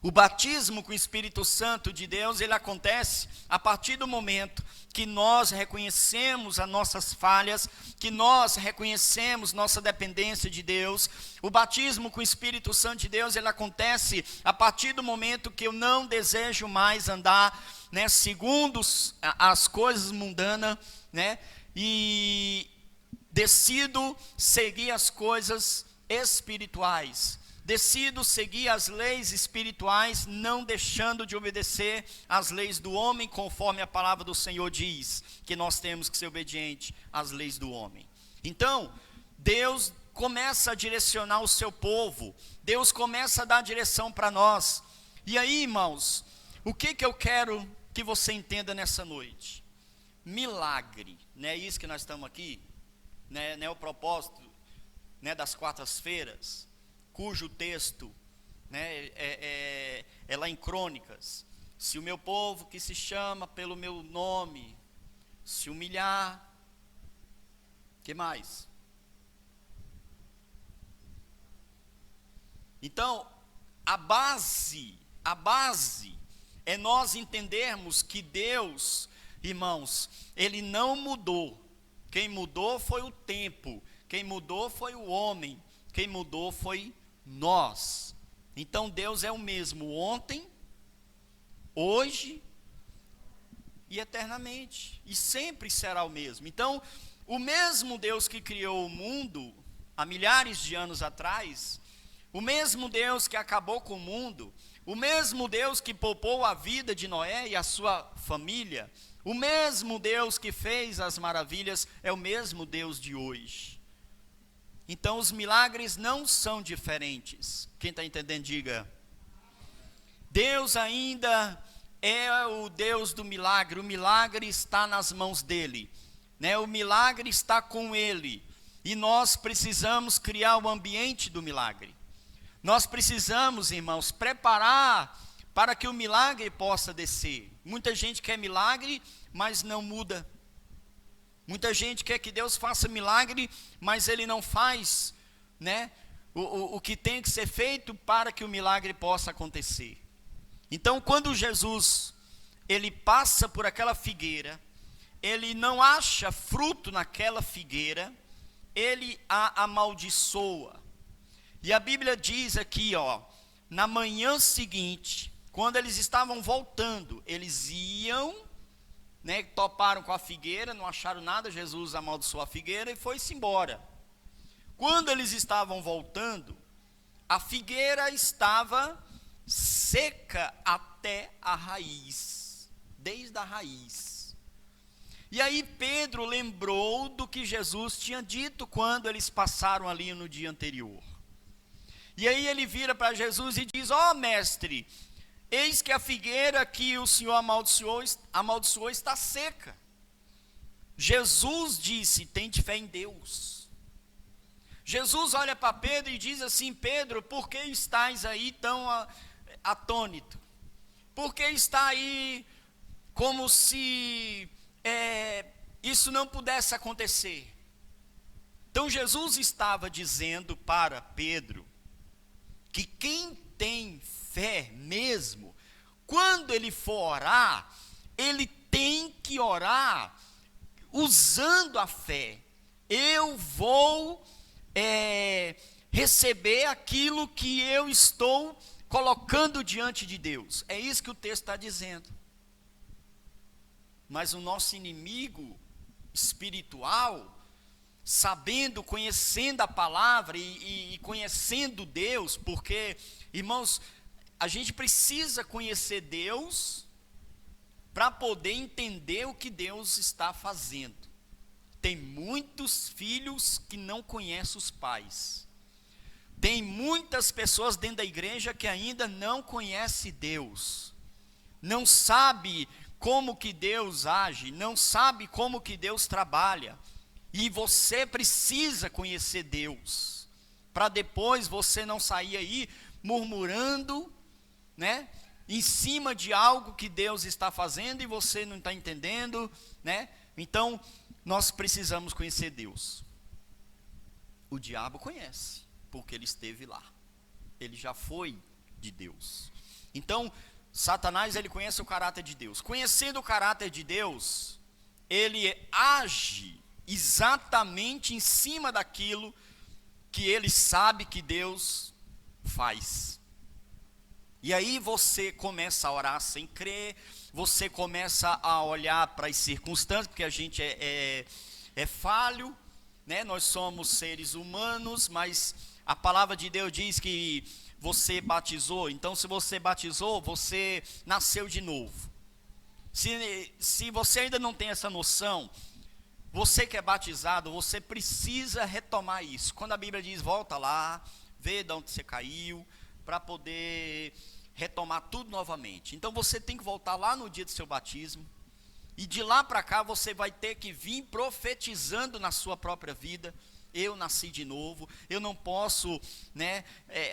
O batismo com o Espírito Santo de Deus, ele acontece a partir do momento que nós reconhecemos as nossas falhas, que nós reconhecemos nossa dependência de Deus. O batismo com o Espírito Santo de Deus, ele acontece a partir do momento que eu não desejo mais andar, né, segundo as coisas mundanas, né, e decido seguir as coisas espirituais. Decido seguir as leis espirituais, não deixando de obedecer às leis do homem, conforme a palavra do Senhor diz, que nós temos que ser obedientes às leis do homem. Então, Deus começa a direcionar o seu povo, Deus começa a dar direção para nós. E aí, irmãos, o que eu quero que você entenda nessa noite? Milagre, não é isso que nós estamos aqui? Não é o propósito, né, das quartas-feiras? Cujo texto, né, é lá em Crônicas: se o meu povo que se chama pelo meu nome se humilhar, que mais? Então, a base é nós entendermos que Deus, irmãos, ele não mudou. Quem mudou foi o tempo, quem mudou foi o homem, quem mudou foi nós. Então Deus é o mesmo ontem, hoje e eternamente, e sempre será o mesmo. Então, o mesmo Deus que criou o mundo há milhares de anos atrás, o mesmo Deus que acabou com o mundo, o mesmo Deus que poupou a vida de Noé e a sua família, o mesmo Deus que fez as maravilhas, é o mesmo Deus de hoje. Então os milagres não são diferentes. Quem está entendendo, diga. Deus ainda é o Deus do milagre. O milagre está nas mãos dele, né? O milagre está com ele. E nós precisamos criar o ambiente do milagre. Nós precisamos, irmãos, preparar para que o milagre possa descer. Muita gente quer milagre, mas não muda. Muita gente quer que Deus faça milagre, mas ele não faz, né, o que tem que ser feito para que o milagre possa acontecer. Então, quando Jesus, ele passa por aquela figueira, ele não acha fruto naquela figueira, ele a amaldiçoa. E a Bíblia diz aqui, na manhã seguinte, quando eles estavam voltando, eles iam, né, toparam com a figueira, não acharam nada, Jesus amaldiçoou a figueira e foi-se embora. Quando eles estavam voltando, a figueira estava seca até a raiz, desde a raiz. E aí Pedro lembrou do que Jesus tinha dito quando eles passaram ali no dia anterior. E aí ele vira para Jesus e diz: mestre, eis que a figueira que o Senhor amaldiçoou está seca. Jesus disse: tende fé em Deus. Jesus olha para Pedro e diz assim: Pedro, por que estás aí tão atônito? Por que está aí como se isso não pudesse acontecer? Então Jesus estava dizendo para Pedro que quem tem fé mesmo, quando ele for orar, ele tem que orar usando a fé. Eu vou receber aquilo que eu estou colocando diante de Deus. É isso que o texto está dizendo. Mas o nosso inimigo espiritual, sabendo, conhecendo a palavra e conhecendo Deus, porque, irmãos, a gente precisa conhecer Deus para poder entender o que Deus está fazendo. Tem muitos filhos que não conhecem os pais. Tem muitas pessoas dentro da igreja que ainda não conhecem Deus. Não sabe como que Deus age, não sabe como que Deus trabalha. E você precisa conhecer Deus, para depois você não sair aí murmurando, né, em cima de algo que Deus está fazendo e você não está entendendo, né? Então, nós precisamos conhecer Deus. O diabo conhece, porque ele esteve lá. Ele já foi de Deus. Então, Satanás, ele conhece o caráter de Deus. Conhecendo o caráter de Deus, ele age exatamente em cima daquilo que ele sabe que Deus faz. E aí você começa a orar sem crer, você começa a olhar para as circunstâncias, porque a gente é falho, né? Nós somos seres humanos, mas a palavra de Deus diz que você batizou, então se você batizou, você nasceu de novo. Se você ainda não tem essa noção, você que é batizado, você precisa retomar isso. Quando a Bíblia diz, volta lá, vê de onde você caiu, para poder retomar tudo novamente. Então você tem que voltar lá no dia do seu batismo, e de lá para cá você vai ter que vir profetizando na sua própria vida. Eu nasci de novo, eu não posso, né,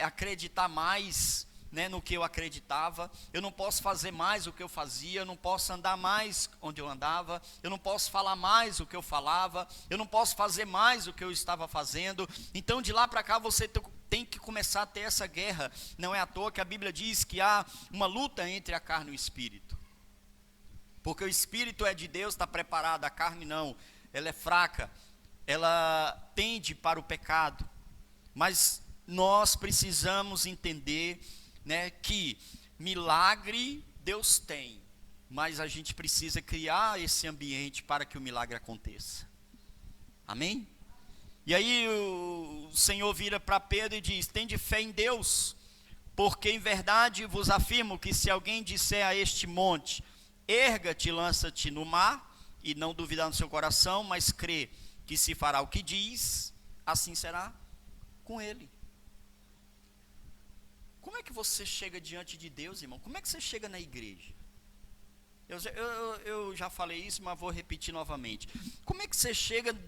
acreditar mais, né, no que eu acreditava, eu não posso fazer mais o que eu fazia, eu não posso andar mais onde eu andava, eu não posso falar mais o que eu falava, eu não posso fazer mais o que eu estava fazendo. Então de lá para cá você tem que começar a ter essa guerra. Não é à toa que a Bíblia diz que há uma luta entre a carne e o espírito, porque o espírito é de Deus, está preparado, a carne não, ela é fraca, ela tende para o pecado. Mas nós precisamos entender, né, que milagre Deus tem, mas a gente precisa criar esse ambiente para que o milagre aconteça. Amém? E aí o Senhor vira para Pedro e diz, tende fé em Deus, porque em verdade vos afirmo que se alguém disser a este monte, erga-te e lança-te no mar, e não duvidar no seu coração, mas crê que se fará o que diz, assim será com ele. Como é que você chega diante de Deus, irmão? Como é que você chega na igreja? Eu já falei isso, mas vou repetir novamente. Como é que você chega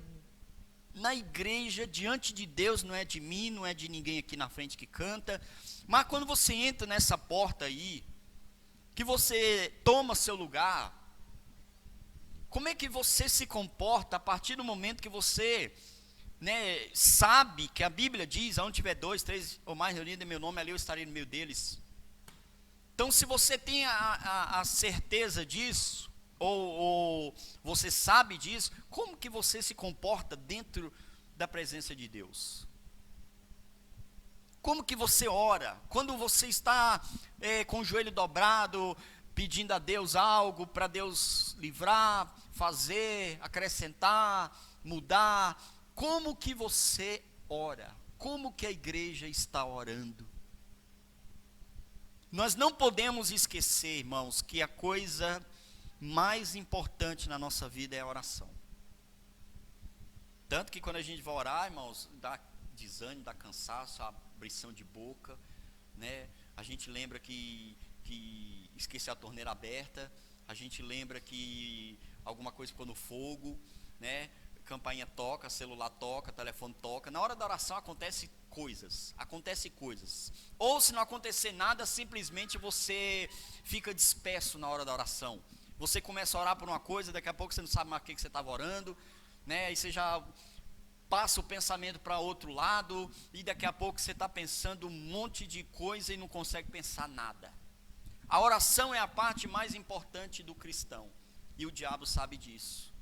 na igreja diante de Deus? Não é de mim, não é de ninguém aqui na frente que canta, mas quando você entra nessa porta aí, que você toma seu lugar, como é que você se comporta a partir do momento que você, né, sabe que a Bíblia diz, onde tiver 2, 3 ou mais reunidos em meu nome, ali eu estarei no meio deles. Então se você tem a certeza disso, ou você sabe disso, como que você se comporta dentro da presença de Deus? Como que você ora? Quando você está com o joelho dobrado, pedindo a Deus algo, para Deus livrar, fazer, acrescentar, mudar, como que você ora? Como que a igreja está orando? Nós não podemos esquecer, irmãos, que a coisa mais importante na nossa vida é a oração. Tanto que quando a gente vai orar, irmãos, dá desânimo, dá cansaço, abrição de boca, né? A gente lembra que esqueceu a torneira aberta, a gente lembra que alguma coisa ficou no fogo, né? Campainha toca, celular toca, telefone toca. Na hora da oração acontece coisas. Ou se não acontecer nada, simplesmente você fica disperso na hora da oração. Você começa a orar por uma coisa, daqui a pouco você não sabe mais o que você estava orando, né? Aí você já passa o pensamento para outro lado, e daqui a pouco você está pensando um monte de coisa e não consegue pensar nada. A oração é a parte mais importante do cristão, e o diabo sabe disso.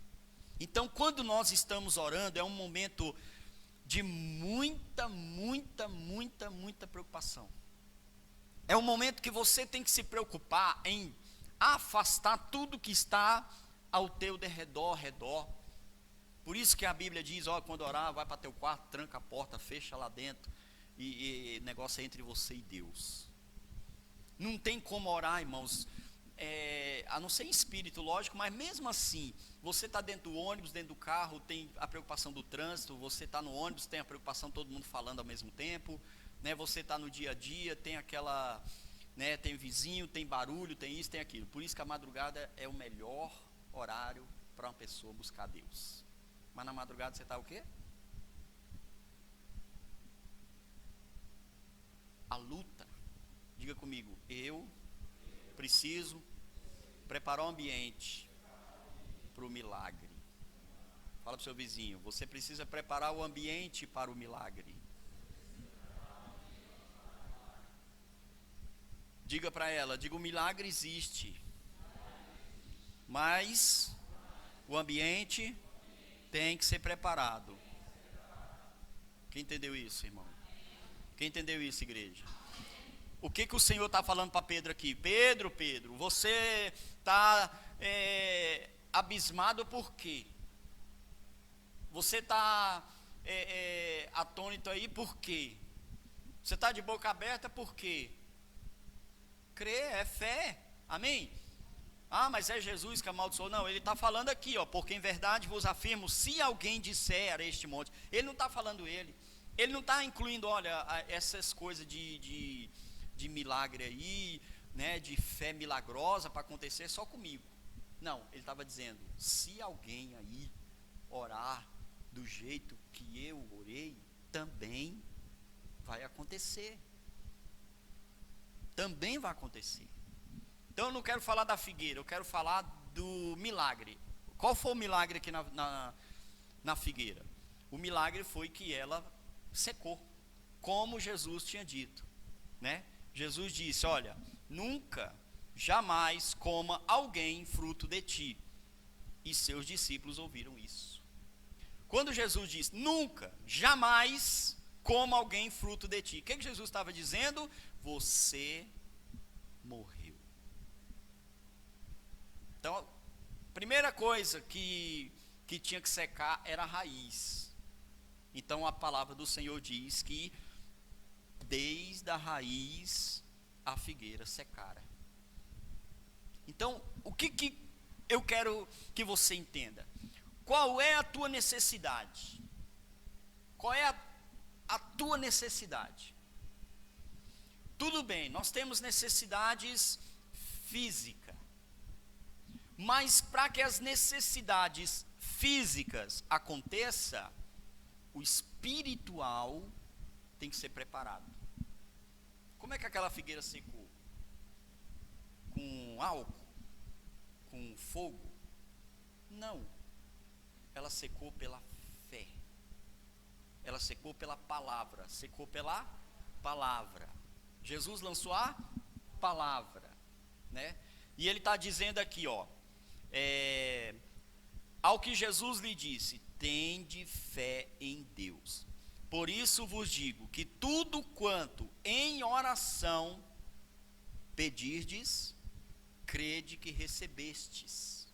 Então quando nós estamos orando, é um momento de muita preocupação. É um momento que você tem que se preocupar em afastar tudo que está ao teu redor. Por isso que a Bíblia diz, quando orar, vai para teu quarto, tranca a porta, fecha lá dentro, e negócio é entre você e Deus. Não tem como orar, irmãos, a não ser em espírito, lógico, mas mesmo assim, você está dentro do ônibus, dentro do carro, tem a preocupação do trânsito, você está no ônibus, tem a preocupação de todo mundo falando ao mesmo tempo, né? Você está no dia a dia, tem aquela, né, tem vizinho, tem barulho, tem isso, tem aquilo. Por isso que a madrugada é o melhor horário para uma pessoa buscar Deus. Mas na madrugada você está o quê? A luta. Diga comigo, eu preciso preparar o ambiente para o milagre. Fala para o seu vizinho, você precisa preparar o ambiente para o milagre. Diga para ela, diga: o milagre existe, mas o ambiente tem que ser preparado. Quem entendeu isso, irmão? Quem entendeu isso, igreja? O que o Senhor está falando para Pedro aqui? Pedro, você está abismado por quê? Você está atônito aí por quê? Você está de boca aberta por quê? Crer é fé, amém? Ah, mas é Jesus que amaldiçoou. Não, ele está falando aqui, ó, porque em verdade vos afirmo, se alguém disser a este monte, ele não está falando ele não está incluindo, olha, essas coisas de milagre aí, né, de fé milagrosa para acontecer só comigo. Não, ele estava dizendo, se alguém aí orar do jeito que eu orei, também vai acontecer. Também vai acontecer. Então eu não quero falar da figueira, eu quero falar do milagre. Qual foi o milagre aqui na figueira? O milagre foi que ela secou, como Jesus tinha dito, né? Jesus disse, olha, nunca, jamais coma alguém fruto de ti. E seus discípulos ouviram isso. Quando Jesus disse, nunca, jamais coma alguém fruto de ti, o que Jesus estava dizendo? Você morreu. Então, a primeira coisa que tinha que secar era a raiz. Então a palavra do Senhor diz que desde a raiz a figueira secara. Então, o que eu quero que você entenda? Qual é a tua necessidade? Qual é a tua necessidade? Tudo bem, nós temos necessidades físicas, mas para que as necessidades físicas aconteçam, o espiritual tem que ser preparado. Como é que aquela figueira secou? Com álcool? Com fogo? Não. Ela secou pela fé. Ela secou pela palavra. Secou pela palavra. Jesus lançou a palavra, né? E ele está dizendo aqui, ó, ao que Jesus lhe disse, tende fé em Deus. Por isso vos digo que tudo quanto em oração pedirdes, crede que recebestes,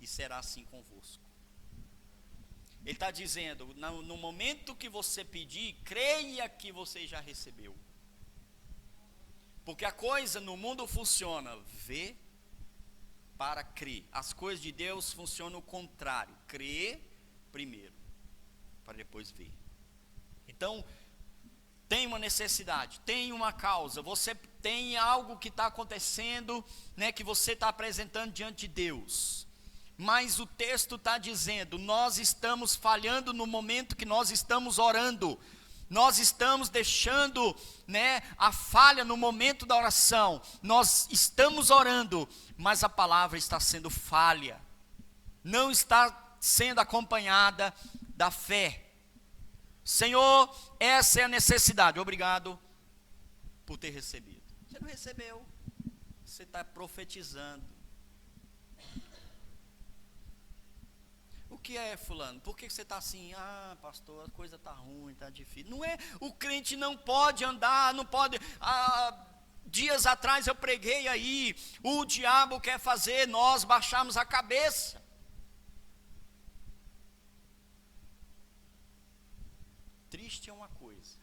e será assim convosco. Ele está dizendo, no momento que você pedir, creia que você já recebeu. Porque a coisa no mundo funciona, vê para crer. As coisas de Deus funcionam o contrário, crer primeiro, para depois ver. Então, tem uma necessidade, tem uma causa, você tem algo que está acontecendo, né, que você está apresentando diante de Deus. Mas o texto está dizendo, nós estamos falhando no momento que nós estamos orando. Nós estamos deixando, né, a falha no momento da oração. Nós estamos orando, mas a palavra está sendo falha. Não está sendo acompanhada da fé. Senhor, essa é a necessidade. Obrigado por ter recebido. Você não recebeu. Você está profetizando. O que é, fulano? Por que você está assim? Ah, pastor, a coisa está ruim, está difícil. Não é, o crente não pode andar, não pode. Dias atrás eu preguei aí, o diabo quer fazer nós baixarmos a cabeça. Triste é uma coisa,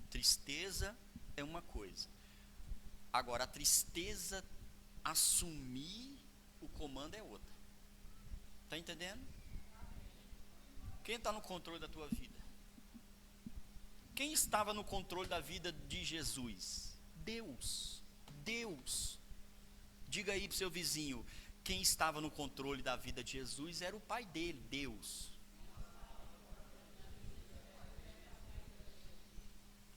tristeza é uma coisa. Agora, a tristeza assumir o comando é outra. Está entendendo? Quem está no controle da tua vida? Quem estava no controle da vida de Jesus? Deus. Deus. Diga aí para o seu vizinho, quem estava no controle da vida de Jesus era o pai dele, Deus.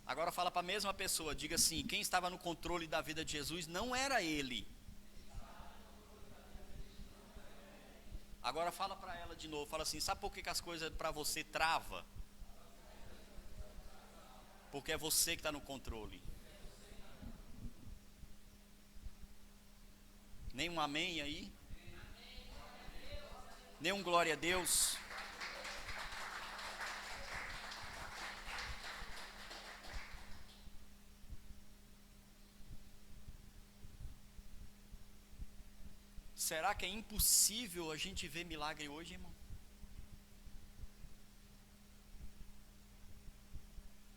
Agora fala para a mesma pessoa, diga assim, quem estava no controle da vida de Jesus não era ele. Agora fala para ela de novo, fala assim, sabe por que as coisas para você trava? Porque é você que está no controle. Nenhum amém aí? Nenhum glória a Deus? Será que é impossível a gente ver milagre hoje, irmão?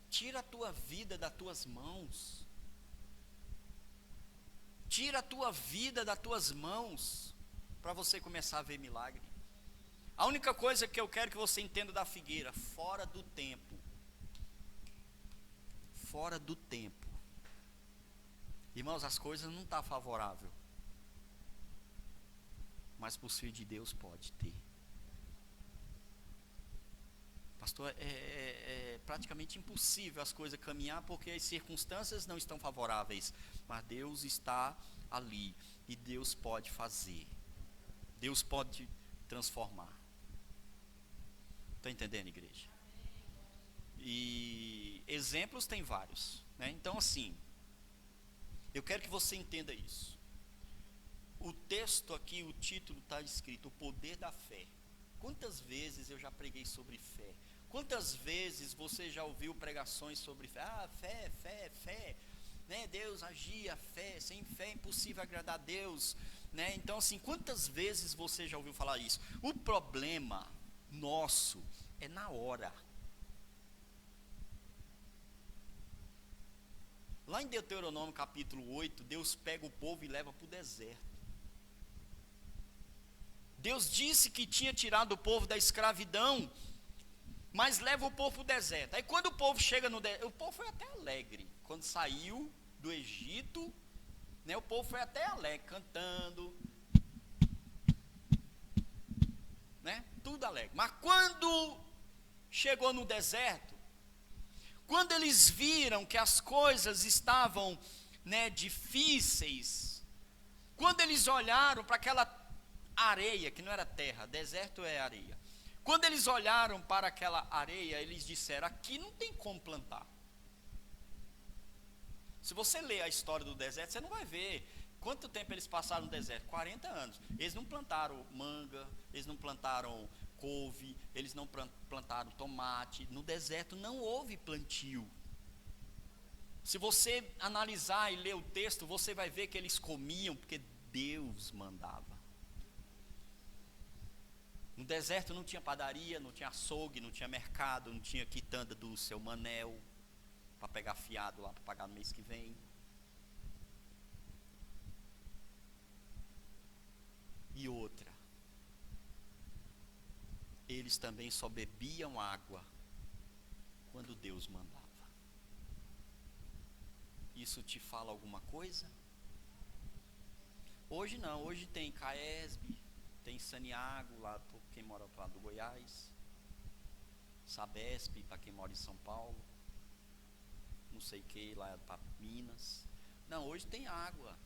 Tira a tua vida das tuas mãos. Tira a tua vida das tuas mãos para você começar a ver milagre. A única coisa que eu quero que você entenda da figueira, fora do tempo. Fora do tempo. Irmãos, as coisas não estão favoráveis. Mas para os filhos de Deus pode ter. Pastor, é praticamente impossível as coisas caminhar porque as circunstâncias não estão favoráveis. Mas Deus está ali e Deus pode fazer. Deus pode transformar. Está entendendo, igreja? E exemplos tem vários, né? Então assim, eu quero que você entenda isso. O texto aqui, o título está escrito, o poder da fé. Quantas vezes eu já preguei sobre fé? Quantas vezes você já ouviu pregações sobre fé? Ah, fé, fé, fé, né? Deus agia, fé, sem fé é impossível agradar a Deus, né? Então assim, quantas vezes você já ouviu falar isso? O problema nosso é na hora. Lá em Deuteronômio capítulo 8, Deus pega o povo e leva para o deserto. Deus disse que tinha tirado o povo da escravidão, mas leva o povo para o deserto. Aí quando o povo chega no deserto, o povo foi até alegre. Quando saiu do Egito, né, o povo foi até alegre, cantando, né, tudo alegre. Mas quando chegou no deserto, quando eles viram que as coisas estavam, né, difíceis, quando eles olharam para aquela areia, que não era terra, deserto é areia. Quando eles olharam para aquela areia, eles disseram, aqui não tem como plantar. Se você ler a história do deserto, você não vai ver quanto tempo eles passaram no deserto, 40 anos. Eles não plantaram manga, eles não plantaram couve, eles não plantaram tomate. No deserto não houve plantio. Se você analisar e ler o texto, você vai ver que eles comiam porque Deus mandava. No deserto não tinha padaria, não tinha açougue, não tinha mercado, não tinha quitanda do seu Manel para pegar fiado lá para pagar no mês que vem. E outra, eles também só bebiam água quando Deus mandava. Isso te fala alguma coisa? Hoje não, hoje tem Caesb, tem Saniago, lá para quem mora lá do Goiás, Sabesp, para quem mora em São Paulo, não sei o que, lá para Minas. Não, hoje tem água.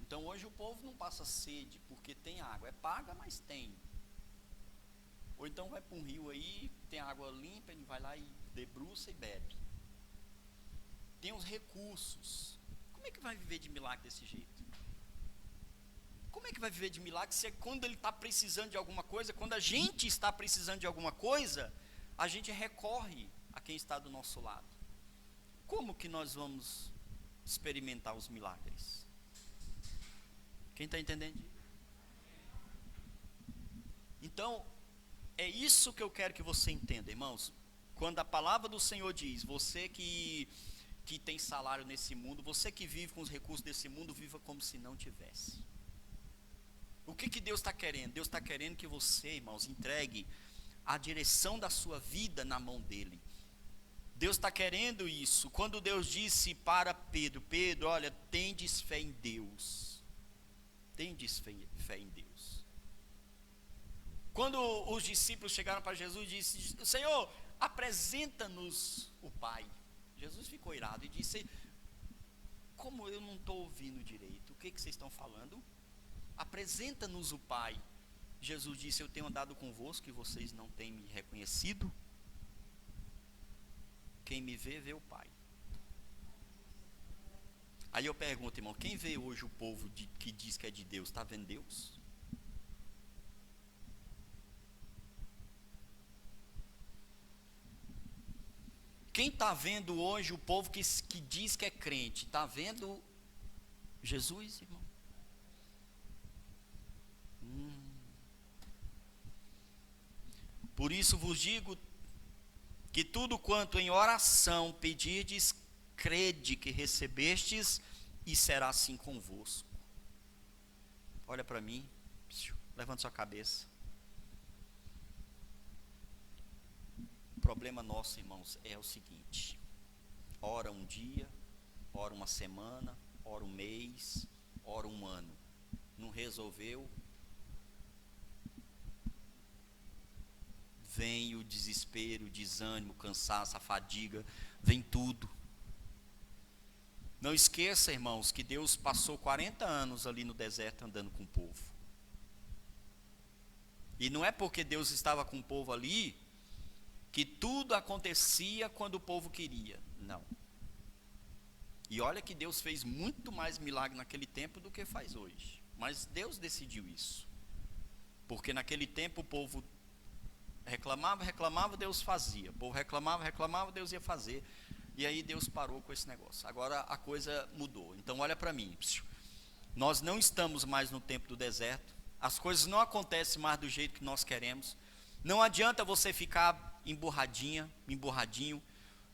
Então hoje o povo não passa sede, porque tem água. É paga, mas tem. Ou então vai para um rio aí, tem água limpa, ele vai lá e debruça e bebe. Tem os recursos. Como é que vai viver de milagre desse jeito? Como é que vai viver de milagre se é quando ele está precisando de alguma coisa, quando a gente está precisando de alguma coisa, a gente recorre a quem está do nosso lado? Como que nós vamos experimentar os milagres? Quem está entendendo? Então, é isso que eu quero que você entenda, irmãos. Quando a palavra do Senhor diz, você que tem salário nesse mundo, você que vive com os recursos desse mundo, viva como se não tivesse. O que Deus está querendo? Deus está querendo que você, irmãos, entregue a direção da sua vida na mão dele. Deus está querendo isso. Quando Deus disse para Pedro, Pedro, olha, tendes fé em Deus. Tendes fé em Deus. Quando os discípulos chegaram para Jesus e disse, Senhor, apresenta-nos o Pai. Jesus ficou irado e disse, como eu não estou ouvindo direito, o que vocês estão falando? Apresenta-nos o Pai. Jesus disse, eu tenho andado convosco e vocês não têm me reconhecido. Quem me vê, vê o Pai. Aí eu pergunto, irmão, quem vê hoje o povo que diz que é de Deus, está vendo Deus? Quem está vendo hoje o povo que diz que é crente, está vendo Jesus, irmão? Por isso vos digo que tudo quanto em oração pedirdes, crede que recebestes e será assim convosco. Olha para mim, levanta sua cabeça. O problema nosso, irmãos, é o seguinte: ora um dia, ora uma semana, ora um mês, ora um ano, não resolveu, vem o desespero, o desânimo, o cansaço, a fadiga, vem tudo. Não esqueça, irmãos, que Deus passou 40 anos ali no deserto andando com o povo. E não é porque Deus estava com o povo ali que tudo acontecia quando o povo queria. Não. E olha que Deus fez muito mais milagre naquele tempo do que faz hoje. Mas Deus decidiu isso. Porque naquele tempo o povo reclamava, Deus fazia. O povo reclamava, Deus ia fazer. E aí Deus parou com esse negócio. Agora a coisa mudou. Então olha para mim. Nós não estamos mais no tempo do deserto. As coisas não acontecem mais do jeito que nós queremos. Não adianta você ficar emburradinho.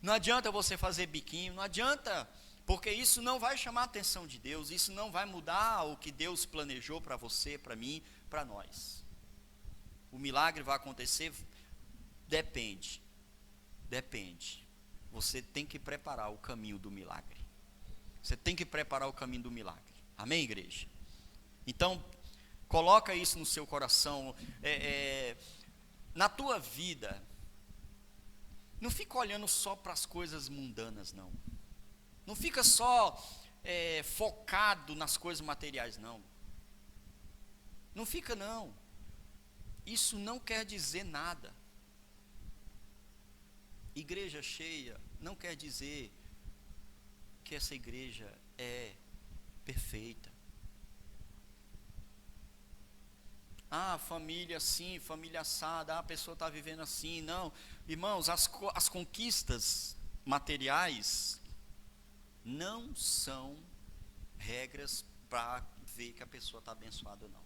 Não adianta você fazer biquinho. Não adianta, porque isso não vai chamar a atenção de Deus. Isso não vai mudar o que Deus planejou para você, para mim, para nós. O milagre vai acontecer? Depende. Você tem que preparar o caminho do milagre. Você tem que preparar o caminho do milagre. Amém, igreja? Então, coloca isso no seu coração. Na tua vida, não fica olhando só para as coisas mundanas, não. Não fica só focado nas coisas materiais, não. Não fica, não. Isso não quer dizer nada. Igreja cheia não quer dizer que essa igreja é perfeita. Família assim, família assada, a pessoa está vivendo assim. Não, irmãos, as conquistas materiais não são regras para ver que a pessoa está abençoada ou não.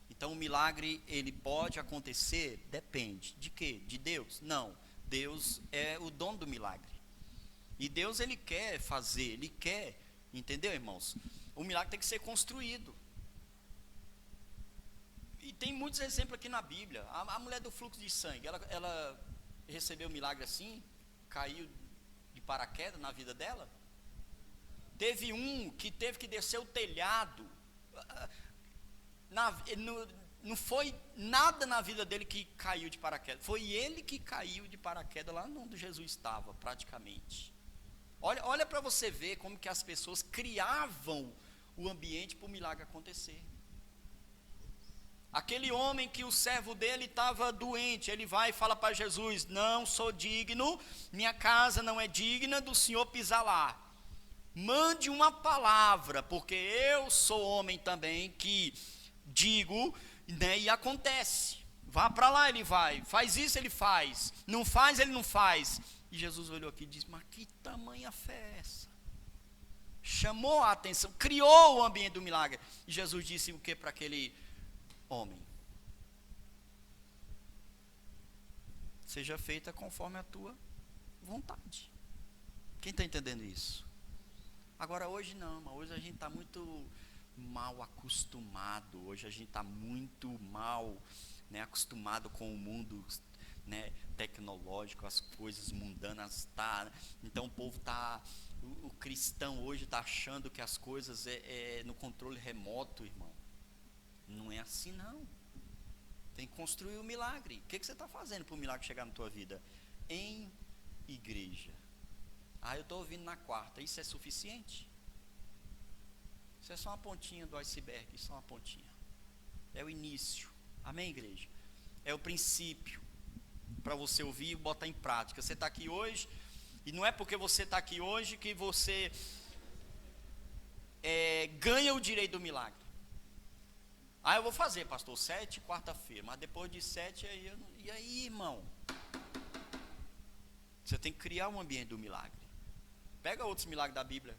Então o milagre, ele pode acontecer, depende. De quê? De Deus? Não, Deus é o dono do milagre. E Deus, ele quer fazer, ele quer, entendeu, irmãos? O milagre tem que ser construído. E tem muitos exemplos aqui na Bíblia. A mulher do fluxo de sangue, ela recebeu um milagre assim, caiu de paraquedas na vida dela. Teve um que teve que descer o telhado. Não foi nada na vida dele que caiu de paraquedas. Foi ele que caiu de paraquedas lá onde Jesus estava, praticamente. Olha para você ver como que as pessoas criavam o ambiente para o milagre acontecer. Aquele homem que o servo dele estava doente, ele vai e fala para Jesus: não sou digno, minha casa não é digna do Senhor pisar lá. Mande uma palavra, porque eu sou homem também que digo, né, e acontece. Vá para lá, ele vai. Faz isso, ele faz. Não faz, ele não faz. E Jesus olhou aqui e disse: mas que tamanha fé é essa? Chamou a atenção, criou o ambiente do milagre. E Jesus disse o que para aquele homem? Seja feita conforme a tua vontade. Quem está entendendo isso? Agora hoje não, mas hoje a gente está muito mal acostumado. Hoje a gente está muito mal, né, acostumado com o mundo, né, tecnológico, as coisas mundanas. Então o povo está, o cristão hoje está achando que as coisas é no controle remoto, irmão. Não é assim, não. Tem que construir o milagre. O que você está fazendo para o milagre chegar na tua vida? Em igreja. Eu estou ouvindo na quarta. Isso é suficiente? Isso é só uma pontinha do iceberg. Isso é só uma pontinha. É o início. Amém, igreja? É o princípio para você ouvir e botar em prática. Você está aqui hoje, e não é porque você está aqui hoje que você ganha o direito do milagre. Ah, eu vou fazer, pastor, 7, quarta-feira, mas depois de 7, e aí, irmão? Você tem que criar um ambiente do milagre. Pega outros milagres da Bíblia.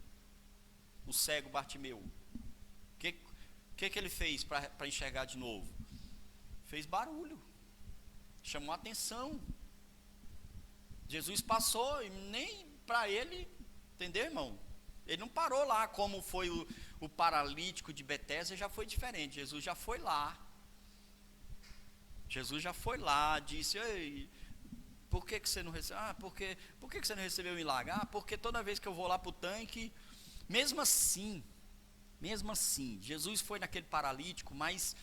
O cego Bartimeu. O que ele fez para enxergar de novo? Fez barulho. Chamou a atenção. Jesus passou e nem para ele, entendeu, irmão? Ele não parou lá como foi o paralítico de Betesda, já foi diferente. Jesus já foi lá. Jesus já foi lá, disse: ei, por que você não recebeu? Por que você não recebeu o milagre? Porque toda vez que eu vou lá para o tanque, mesmo assim, Jesus foi naquele paralítico, mas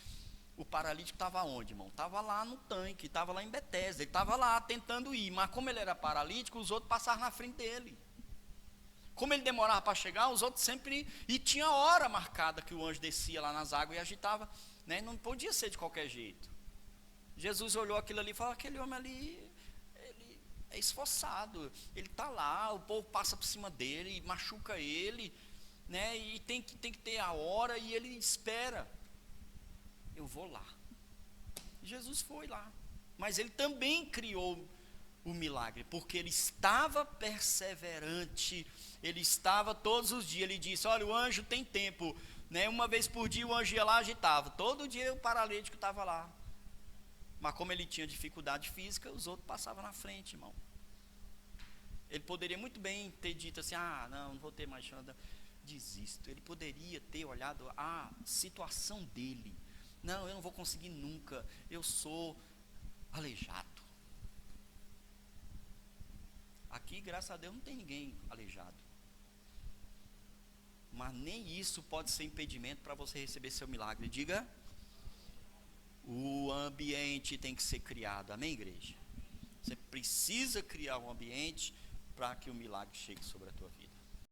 o paralítico estava onde, irmão? Estava lá no tanque, estava lá em Betesda, ele estava lá tentando ir, mas como ele era paralítico, os outros passaram na frente dele. Como ele demorava para chegar, os outros sempre, e tinha hora marcada que o anjo descia lá nas águas e agitava, né? Não podia ser de qualquer jeito. Jesus olhou aquilo ali e falou: aquele homem ali, ele é esforçado, ele está lá, o povo passa por cima dele, machuca ele, né? E tem que ter a hora, e ele espera. Eu vou lá. Jesus foi lá, mas ele também criou o milagre, porque ele estava perseverante, ele estava todos os dias. Ele disse: olha, o anjo tem tempo, né? Uma vez por dia o anjo ia lá, agitava, todo dia o paralítico estava lá, mas como ele tinha dificuldade física, os outros passavam na frente, irmão. Ele poderia muito bem ter dito assim: não vou ter mais chance, desisto. Ele poderia ter olhado a situação dele: não, eu não vou conseguir nunca, eu sou aleijado. Aqui, graças a Deus, não tem ninguém aleijado, mas nem isso pode ser impedimento para você receber seu milagre. Diga: o ambiente tem que ser criado. Amém, igreja? Você precisa criar um ambiente para que o milagre chegue sobre a tua vida.